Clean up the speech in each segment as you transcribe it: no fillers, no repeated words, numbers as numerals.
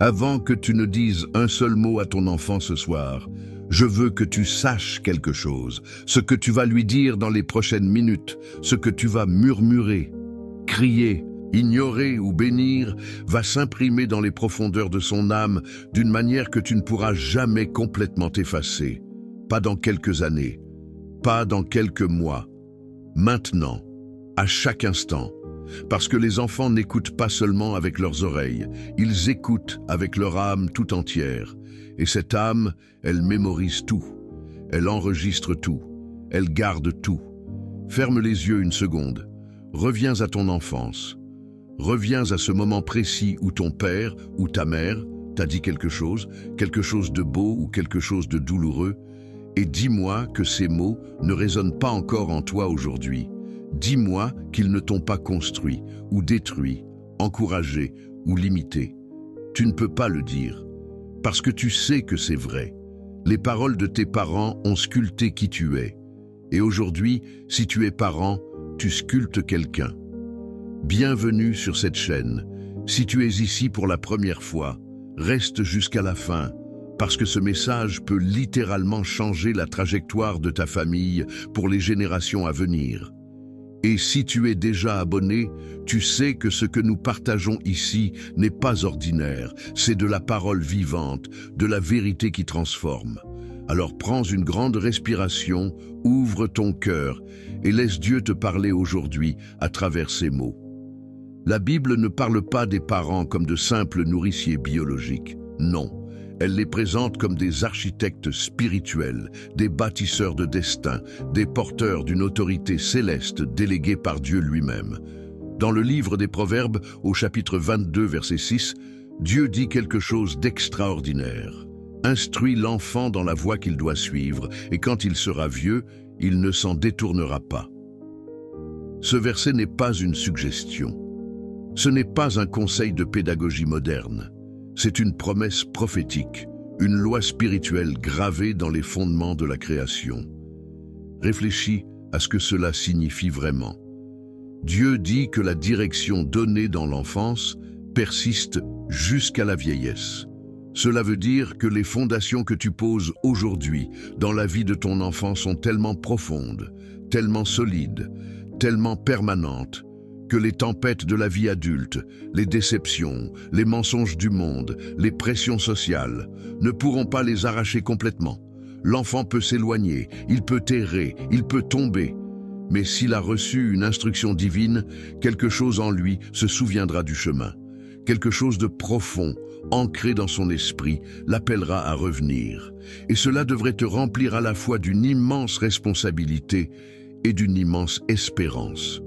Avant que tu ne dises un seul mot à ton enfant ce soir, je veux que tu saches quelque chose, ce que tu vas lui dire dans les prochaines minutes, ce que tu vas murmurer, crier, ignorer ou bénir, va s'imprimer dans les profondeurs de son âme d'une manière que tu ne pourras jamais complètement effacer. Pas dans quelques années, pas dans quelques mois, maintenant, à chaque instant. Parce que les enfants n'écoutent pas seulement avec leurs oreilles, ils écoutent avec leur âme tout entière. Et cette âme, elle mémorise tout, elle enregistre tout, elle garde tout. Ferme les yeux une seconde, reviens à ton enfance, reviens à ce moment précis où ton père ou ta mère t'a dit quelque chose de beau ou quelque chose de douloureux, et dis-moi que ces mots ne résonnent pas encore en toi aujourd'hui. Dis-moi qu'ils ne t'ont pas construit ou détruit, encouragé ou limité. Tu ne peux pas le dire, parce que tu sais que c'est vrai. Les paroles de tes parents ont sculpté qui tu es. Et aujourd'hui, si tu es parent, tu sculptes quelqu'un. Bienvenue sur cette chaîne. Si tu es ici pour la première fois, reste jusqu'à la fin, parce que ce message peut littéralement changer la trajectoire de ta famille pour les générations à venir. Et si tu es déjà abonné, tu sais que ce que nous partageons ici n'est pas ordinaire, c'est de la parole vivante, de la vérité qui transforme. Alors prends une grande respiration, ouvre ton cœur et laisse Dieu te parler aujourd'hui à travers ces mots. La Bible ne parle pas des parents comme de simples nourriciers biologiques, non. Elle les présente comme des architectes spirituels, des bâtisseurs de destin, des porteurs d'une autorité céleste déléguée par Dieu lui-même. Dans le livre des Proverbes, au chapitre 22, verset 6, Dieu dit quelque chose d'extraordinaire. « Instruis l'enfant dans la voie qu'il doit suivre, et quand il sera vieux, il ne s'en détournera pas. » Ce verset n'est pas une suggestion. Ce n'est pas un conseil de pédagogie moderne. C'est une promesse prophétique, une loi spirituelle gravée dans les fondements de la création. Réfléchis à ce que cela signifie vraiment. Dieu dit que la direction donnée dans l'enfance persiste jusqu'à la vieillesse. Cela veut dire que les fondations que tu poses aujourd'hui dans la vie de ton enfant sont tellement profondes, tellement solides, tellement permanentes, que les tempêtes de la vie adulte, les déceptions, les mensonges du monde, les pressions sociales ne pourront pas les arracher complètement. L'enfant peut s'éloigner, il peut errer, il peut tomber. Mais s'il a reçu une instruction divine, quelque chose en lui se souviendra du chemin. Quelque chose de profond, ancré dans son esprit, l'appellera à revenir. Et cela devrait te remplir à la fois d'une immense responsabilité et d'une immense espérance.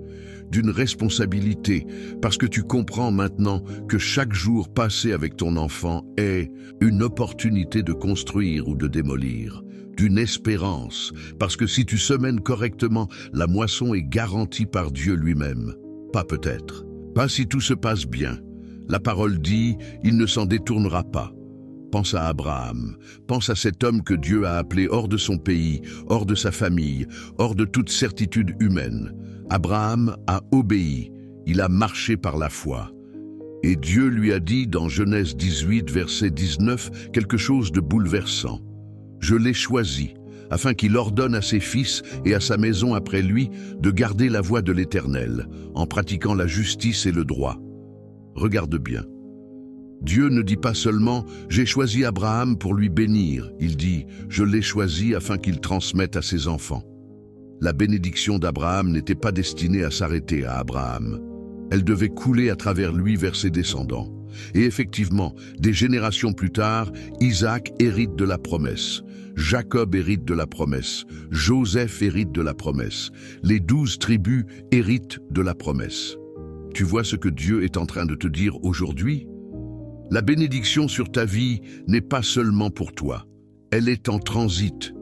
D'une responsabilité, parce que tu comprends maintenant que chaque jour passé avec ton enfant est une opportunité de construire ou de démolir. D'une espérance, parce que si tu semènes correctement, la moisson est garantie par Dieu lui-même. Pas peut-être, pas si tout se passe bien. La parole dit, il ne s'en détournera pas. Pense à Abraham, pense à cet homme que Dieu a appelé hors de son pays, hors de sa famille, hors de toute certitude humaine. Abraham a obéi, il a marché par la foi. Et Dieu lui a dit dans Genèse 18, verset 19, quelque chose de bouleversant. « Je l'ai choisi, afin qu'il ordonne à ses fils et à sa maison après lui de garder la voie de l'Éternel, en pratiquant la justice et le droit. » Regarde bien. Dieu ne dit pas seulement « J'ai choisi Abraham pour lui bénir », il dit « Je l'ai choisi afin qu'il transmette à ses enfants ». La bénédiction d'Abraham n'était pas destinée à s'arrêter à Abraham. Elle devait couler à travers lui vers ses descendants. Et effectivement, des générations plus tard, Isaac hérite de la promesse, Jacob hérite de la promesse, Joseph hérite de la promesse, les 12 tribus héritent de la promesse. Tu vois ce que Dieu est en train de te dire aujourd'hui ? La bénédiction sur ta vie n'est pas seulement pour toi. Elle est en transit.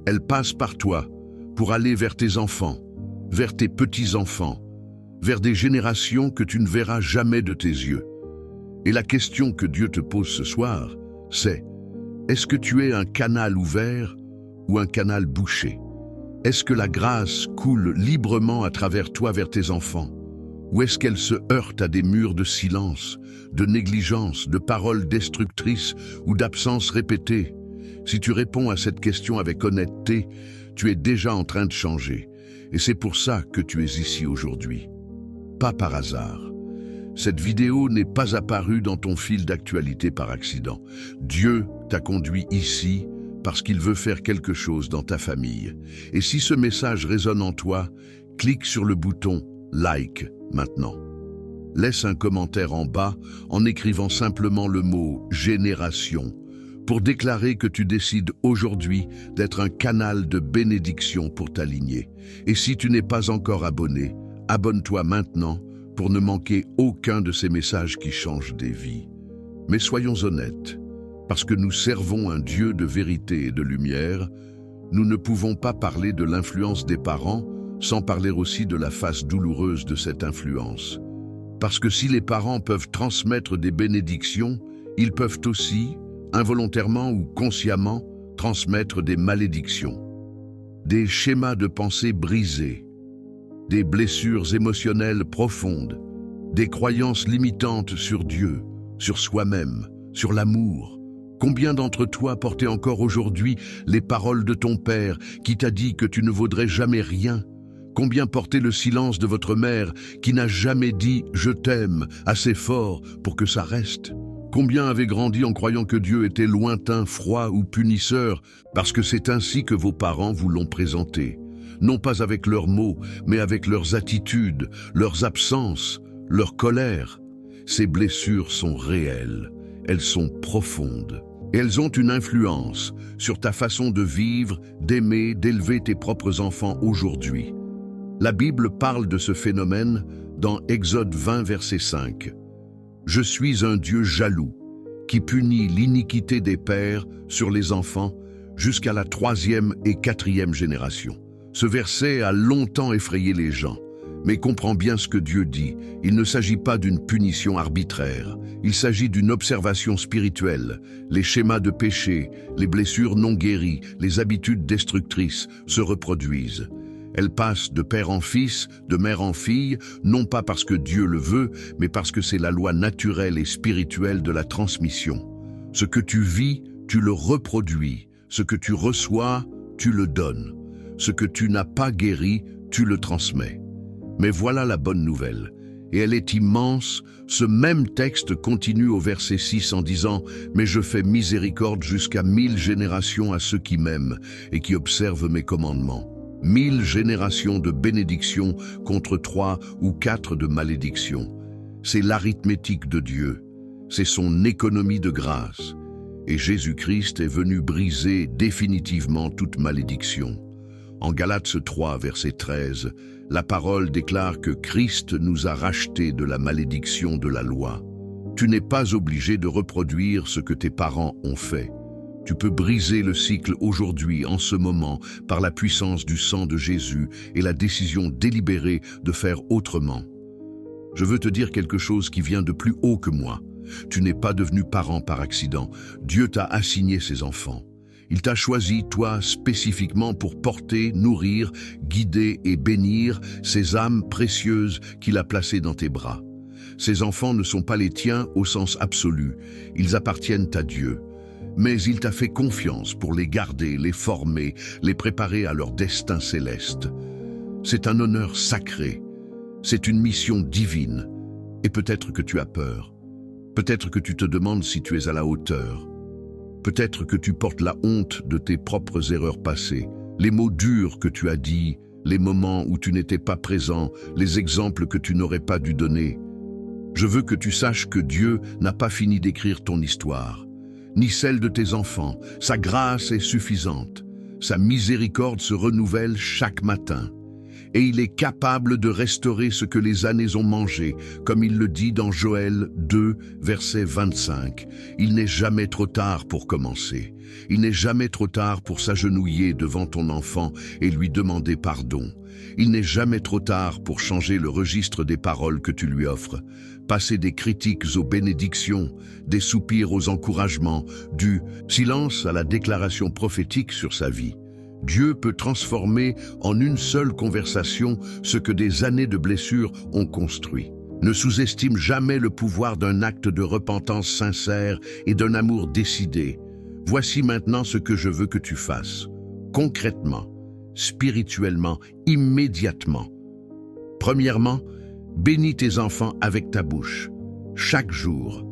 Elle passe par toi pour aller vers tes enfants, vers tes petits-enfants, vers des générations que tu ne verras jamais de tes yeux. Et la question que Dieu te pose ce soir, c'est « Est-ce que tu es un canal ouvert ou un canal bouché ? Est-ce que la grâce coule librement à travers toi vers tes enfants ? Ou est-ce qu'elle se heurte à des murs de silence, de négligence, de paroles destructrices ou d'absences répétées? Si tu réponds à cette question avec honnêteté, tu es déjà en train de changer. Et c'est pour ça que tu es ici aujourd'hui. Pas par hasard. Cette vidéo n'est pas apparue dans ton fil d'actualité par accident. Dieu t'a conduit ici parce qu'il veut faire quelque chose dans ta famille. Et si ce message résonne en toi, clique sur le bouton « Like » maintenant. Laisse un commentaire en bas en écrivant simplement le mot « Génération » pour déclarer que tu décides aujourd'hui d'être un canal de bénédiction pour ta lignée. Et si tu n'es pas encore abonné, abonne-toi maintenant pour ne manquer aucun de ces messages qui changent des vies. Mais soyons honnêtes, parce que nous servons un Dieu de vérité et de lumière, nous ne pouvons pas parler de l'influence des parents sans parler aussi de la face douloureuse de cette influence. Parce que si les parents peuvent transmettre des bénédictions, ils peuvent aussi, involontairement ou consciemment, transmettre des malédictions, des schémas de pensée brisés, des blessures émotionnelles profondes, des croyances limitantes sur Dieu, sur soi-même, sur l'amour. Combien d'entre toi portaient encore aujourd'hui les paroles de ton père qui t'a dit que tu ne vaudrais jamais rien? Combien portaient le silence de votre mère qui n'a jamais dit « je t'aime » assez fort pour que ça reste? Combien avaient grandi en croyant que Dieu était lointain, froid ou punisseur parce que c'est ainsi que vos parents vous l'ont présenté? Non pas avec leurs mots, mais avec leurs attitudes, leurs absences, leur colère. Ces blessures sont réelles, elles sont profondes. Et elles ont une influence sur ta façon de vivre, d'aimer, d'élever tes propres enfants aujourd'hui. La Bible parle de ce phénomène dans Exode 20, verset 5. « Je suis un Dieu jaloux, qui punit l'iniquité des pères sur les enfants jusqu'à la 3e et 4e génération. » Ce verset a longtemps effrayé les gens. Mais comprends bien ce que Dieu dit. Il ne s'agit pas d'une punition arbitraire. Il s'agit d'une observation spirituelle. Les schémas de péché, les blessures non guéries, les habitudes destructrices se reproduisent. Elles passent de père en fils, de mère en fille, non pas parce que Dieu le veut, mais parce que c'est la loi naturelle et spirituelle de la transmission. Ce que tu vis, tu le reproduis. Ce que tu reçois, tu le donnes. Ce que tu n'as pas guéri, tu le transmets. Mais voilà la bonne nouvelle, et elle est immense. Ce même texte continue au verset 6 en disant « Mais je fais miséricorde jusqu'à 1000 générations à ceux qui m'aiment et qui observent mes commandements. » 1000 générations de bénédictions contre 3 ou 4 de malédictions. C'est l'arithmétique de Dieu, c'est son économie de grâce. Et Jésus-Christ est venu briser définitivement toute malédiction. En Galates 3, verset 13, la parole déclare que Christ nous a rachetés de la malédiction de la loi. Tu n'es pas obligé de reproduire ce que tes parents ont fait. Tu peux briser le cycle aujourd'hui, en ce moment, par la puissance du sang de Jésus et la décision délibérée de faire autrement. Je veux te dire quelque chose qui vient de plus haut que moi. Tu n'es pas devenu parent par accident. Dieu t'a assigné ses enfants. Il t'a choisi, toi, spécifiquement pour porter, nourrir, guider et bénir ces âmes précieuses qu'il a placées dans tes bras. Ces enfants ne sont pas les tiens au sens absolu, ils appartiennent à Dieu. Mais il t'a fait confiance pour les garder, les former, les préparer à leur destin céleste. C'est un honneur sacré, c'est une mission divine. Et peut-être que tu as peur, peut-être que tu te demandes si tu es à la hauteur. Peut-être que tu portes la honte de tes propres erreurs passées, les mots durs que tu as dits, les moments où tu n'étais pas présent, les exemples que tu n'aurais pas dû donner. Je veux que tu saches que Dieu n'a pas fini d'écrire ton histoire, ni celle de tes enfants. Sa grâce est suffisante. Sa miséricorde se renouvelle chaque matin. Et il est capable de restaurer ce que les années ont mangé, comme il le dit dans Joël 2, verset 25. Il n'est jamais trop tard pour commencer. Il n'est jamais trop tard pour s'agenouiller devant ton enfant et lui demander pardon. Il n'est jamais trop tard pour changer le registre des paroles que tu lui offres. Passer des critiques aux bénédictions, des soupirs aux encouragements, du silence à la déclaration prophétique sur sa vie. Dieu peut transformer en une seule conversation ce que des années de blessures ont construit. Ne sous-estime jamais le pouvoir d'un acte de repentance sincère et d'un amour décidé. Voici maintenant ce que je veux que tu fasses. Concrètement, spirituellement, immédiatement. Premièrement, bénis tes enfants avec ta bouche, chaque jour,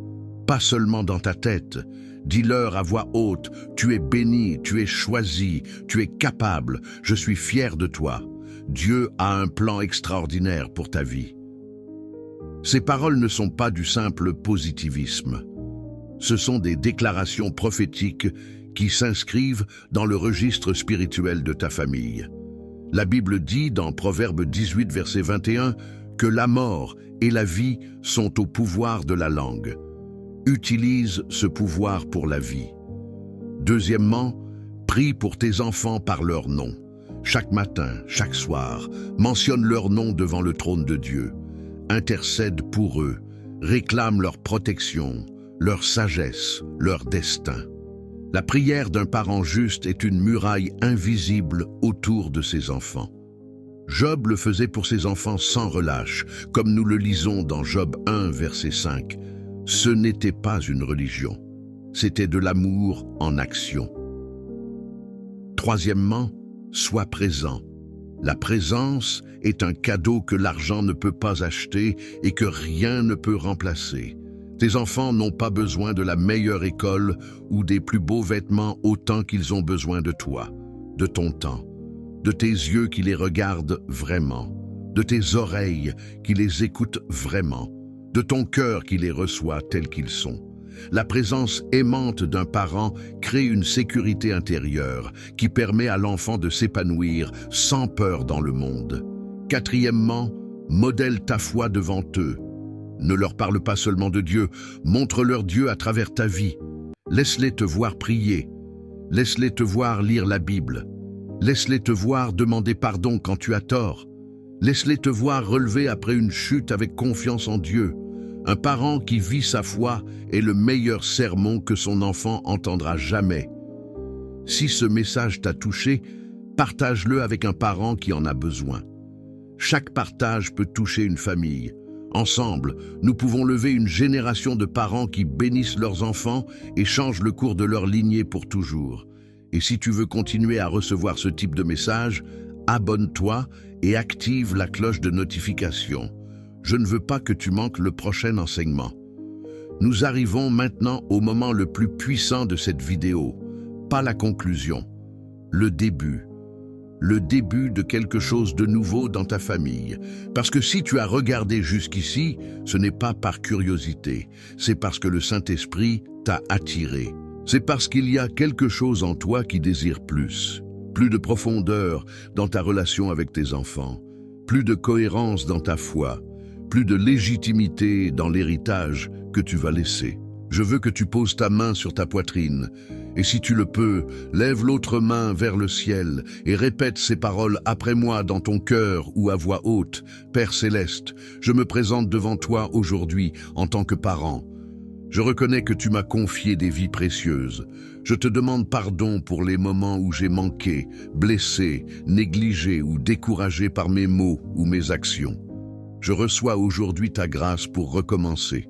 pas seulement dans ta tête. Dis-leur à voix haute, tu es béni, tu es choisi, tu es capable, je suis fier de toi. Dieu a un plan extraordinaire pour ta vie. Ces paroles ne sont pas du simple positivisme. Ce sont des déclarations prophétiques qui s'inscrivent dans le registre spirituel de ta famille. La Bible dit dans Proverbe 18, verset 21, que la mort et la vie sont au pouvoir de la langue. Utilise ce pouvoir pour la vie. Deuxièmement, prie pour tes enfants par leur nom. Chaque matin, chaque soir, mentionne leur nom devant le trône de Dieu. Intercède pour eux, réclame leur protection, leur sagesse, leur destin. La prière d'un parent juste est une muraille invisible autour de ses enfants. Job le faisait pour ses enfants sans relâche, comme nous le lisons dans Job 1, verset 5. Ce n'était pas une religion, c'était de l'amour en action. Troisièmement, sois présent. La présence est un cadeau que l'argent ne peut pas acheter et que rien ne peut remplacer. Tes enfants n'ont pas besoin de la meilleure école ou des plus beaux vêtements autant qu'ils ont besoin de toi, de ton temps, de tes yeux qui les regardent vraiment, de tes oreilles qui les écoutent vraiment, de ton cœur qui les reçoit tels qu'ils sont. La présence aimante d'un parent crée une sécurité intérieure qui permet à l'enfant de s'épanouir sans peur dans le monde. Quatrièmement, modèle ta foi devant eux. Ne leur parle pas seulement de Dieu, montre-leur Dieu à travers ta vie. Laisse-les te voir prier. Laisse-les te voir lire la Bible. Laisse-les te voir demander pardon quand tu as tort. Laisse-les te voir relever après une chute avec confiance en Dieu. Un parent qui vit sa foi est le meilleur sermon que son enfant entendra jamais. Si ce message t'a touché, partage-le avec un parent qui en a besoin. Chaque partage peut toucher une famille. Ensemble, nous pouvons lever une génération de parents qui bénissent leurs enfants et changent le cours de leur lignée pour toujours. Et si tu veux continuer à recevoir ce type de message, abonne-toi et active la cloche de notification. Je ne veux pas que tu manques le prochain enseignement. Nous arrivons maintenant au moment le plus puissant de cette vidéo, pas la conclusion, le début. Le début de quelque chose de nouveau dans ta famille. Parce que si tu as regardé jusqu'ici, ce n'est pas par curiosité, c'est parce que le Saint-Esprit t'a attiré. C'est parce qu'il y a quelque chose en toi qui désire plus de profondeur dans ta relation avec tes enfants, plus de cohérence dans ta foi, plus de légitimité dans l'héritage que tu vas laisser. Je veux que tu poses ta main sur ta poitrine, et si tu le peux, lève l'autre main vers le ciel et répète ces paroles après moi dans ton cœur ou à voix haute. Père céleste, je me présente devant toi aujourd'hui en tant que parent. Je reconnais que tu m'as confié des vies précieuses. Je te demande pardon pour les moments où j'ai manqué, blessé, négligé ou découragé par mes mots ou mes actions. Je reçois aujourd'hui ta grâce pour recommencer.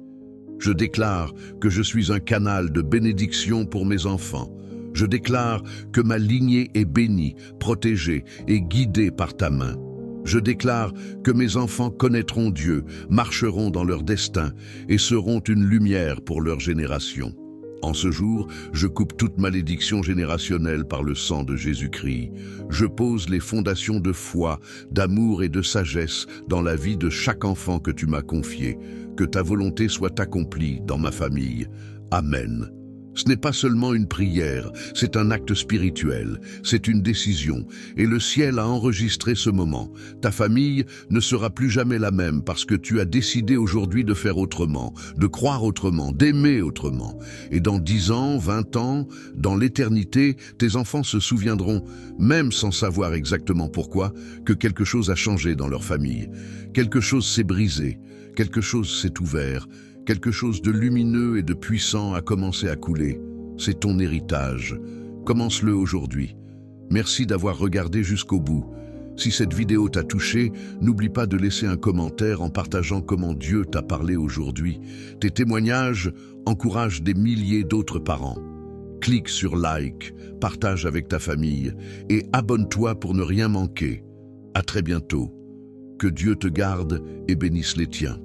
Je déclare que je suis un canal de bénédiction pour mes enfants. Je déclare que ma lignée est bénie, protégée et guidée par ta main. Je déclare que mes enfants connaîtront Dieu, marcheront dans leur destin et seront une lumière pour leur génération. En ce jour, je coupe toute malédiction générationnelle par le sang de Jésus-Christ. Je pose les fondations de foi, d'amour et de sagesse dans la vie de chaque enfant que tu m'as confié. Que ta volonté soit accomplie dans ma famille. Amen. Ce n'est pas seulement une prière, c'est un acte spirituel, c'est une décision, et le ciel a enregistré ce moment. Ta famille ne sera plus jamais la même parce que tu as décidé aujourd'hui de faire autrement, de croire autrement, d'aimer autrement. Et dans 10 ans, 20 ans, dans l'éternité, tes enfants se souviendront, même sans savoir exactement pourquoi, que quelque chose a changé dans leur famille. Quelque chose s'est brisé, quelque chose s'est ouvert. Quelque chose de lumineux et de puissant a commencé à couler. C'est ton héritage. Commence-le aujourd'hui. Merci d'avoir regardé jusqu'au bout. Si cette vidéo t'a touché, n'oublie pas de laisser un commentaire en partageant comment Dieu t'a parlé aujourd'hui. Tes témoignages encouragent des milliers d'autres parents. Clique sur like, partage avec ta famille et abonne-toi pour ne rien manquer. À très bientôt. Que Dieu te garde et bénisse les tiens.